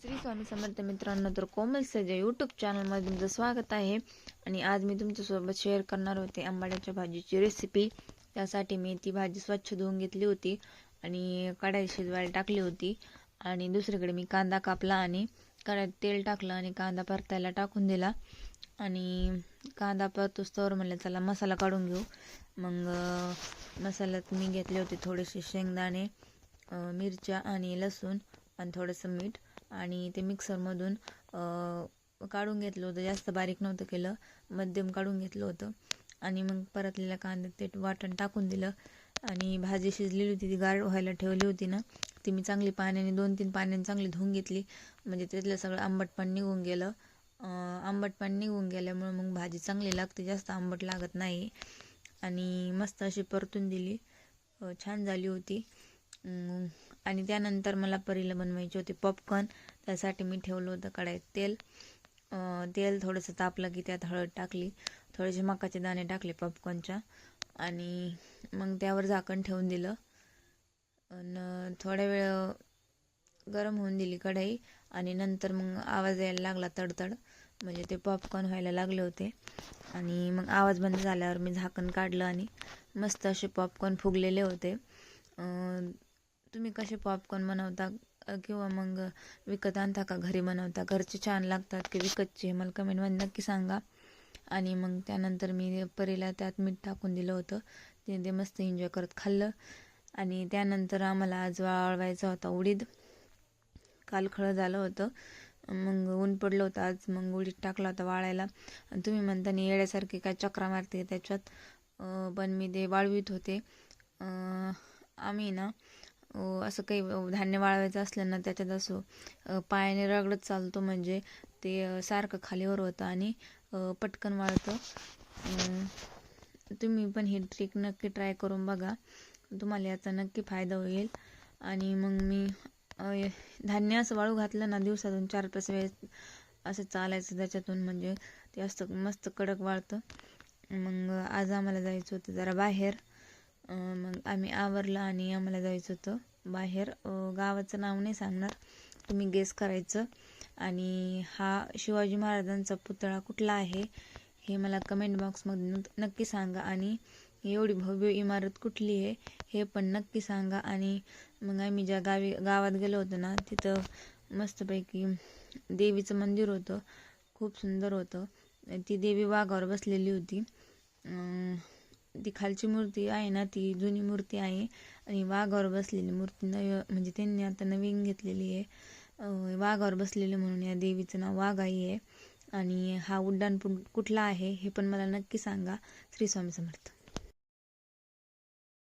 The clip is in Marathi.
श्री स्वामी समर्थ मित्रांनो, तर कोमल सजा यूट्यूब चॅनलमध्ये तुमचं स्वागत आहे. आणि आज मी तुमच्यासोबत शेअर करणार होते आंबाड्याच्या भाजीची रेसिपी. त्यासाठी मी ती भाजी स्वच्छ धुवून घेतली होती आणि कढई शिजवायला टाकली होती. आणि दुसरीकडे मी कांदा कापला आणि कढईत तेल टाकलं आणि कांदा परतायला टाकून दिला. आणि कांदा परतोस तर म्हणलं चला मसाला काढून घेऊ. मग मसाल्यात मी घेतले होते थोडेसे शेंगदाणे, मिरच्या आणि लसूण आणि थोडंसं मीठ. आणि ते मिक्सरमधून काढून घेतलं होतं. जास्त बारीक नव्हतं केलं, मध्यम काढून घेतलं होतं. आणि मग परतलेल्या कांद्यात ते वाटण टाकून दिलं. आणि भाजी शिजलेली होती, ती गार व्हायला ठेवली होती ना, ती मी चांगली पाण्याने 2-3 पाण्याने चांगली धुवून घेतली. म्हणजे त्यातलं सगळं आंबटपण निघून गेलं. आंबटपण निघून गेल्यामुळे मग भाजी चांगली लागते, जास्त आंबट लागत नाही. आणि मस्त अशी परतून दिली, छान झाली होती. आणि त्यानंतर मला परीला बनवायचे होते पॉपकॉर्न. त्यासाठी मी ठेवलं होतं कढईत तेल. तेल थोडंसं तापलं की त्यात हळद टाकली, थोडेसे मकाचे दाणे टाकले पॉपकॉर्नच्या. आणि मग त्यावर झाकण ठेवून दिलं आणि थोड्या वेळ गरम होऊन दिली कढई. आणि नंतर मग आवाज यायला लागला तडतड, म्हणजे ते पॉपकॉर्न व्हायला लागले होते. आणि मग आवाज बंद झाल्यावर मी झाकण काढलं आणि मस्त असे पॉपकॉर्न फुगलेले होते. तुम्ही कसे पॉपकॉर्न बनवता किंवा मग विकत आणता का घरी बनवता? घरचे छान लागतात की विकतचे, मला कमेंटमध्ये नक्की सांगा. आणि मग त्यानंतर मी परीला त्यात मीठ टाकून दिलं होतं. ते मस्त एन्जॉय करत खाल्लं. आणि त्यानंतर आम्हाला आज वाळवायचा होता उडीद. काल खळं झालं होतं, मग ऊन पडलं होतं आज, मग उडीद टाकला होता वाळायला. आणि तुम्ही म्हणता नाही येड्यासारखी काय चक्रा मारते त्याच्यात, पण मी ते वाळवीत होते. आम्ही ना असं काही धान्य वाळवायचं असलं ना, त्याच्यात असं पायाने रगडत चालतो, म्हणजे ते सारखं खालीवर होतं आणि पटकन वाळतं. तुम्ही पण ही ट्रिक नक्की ट्राय करून बघा, तुम्हाला याचा नक्की फायदा होईल. आणि मग मी धान्य असं वाळू घातलं ना, दिवसातून 4-5 वेळेस असं चालायचं त्याच्यातून, म्हणजे ते असतं मस्त कडक वाळतं. मग आज आम्हाला जायचं होतं जरा बाहेर. मग आम्ही आवरलं आणि आम्हाला जायचं होतं बाहेर. गावाचं नाव नाही सांगणार, तुम्ही गेस करायचं. आणि हा शिवाजी महाराजांचा पुतळा कुठला आहे हे मला कमेंट बॉक्समध्ये नक्की सांगा. आणि एवढी भव्य इमारत कुठली आहे हे पण नक्की सांगा. आणि मग आम्ही ज्या गावात गेलो होतो ना, तिथं मस्तपैकी देवीचं मंदिर होतं, खूप सुंदर होतं. ती देवी वाघावर बसलेली होती. ती खालची मूर्ती आहे ना, ती जुनी मूर्ती आहे. आणि वाघावर बसलेली मूर्ती म्हणजे त्यांनी आता नवीन घेतलेली आहे. वाघावर बसलेली म्हणून या देवीचं नाव वाघाई आहे. आणि हा उड्डाणपूल कुठला आहे हे पण मला नक्की सांगा. श्री स्वामी समर्थ.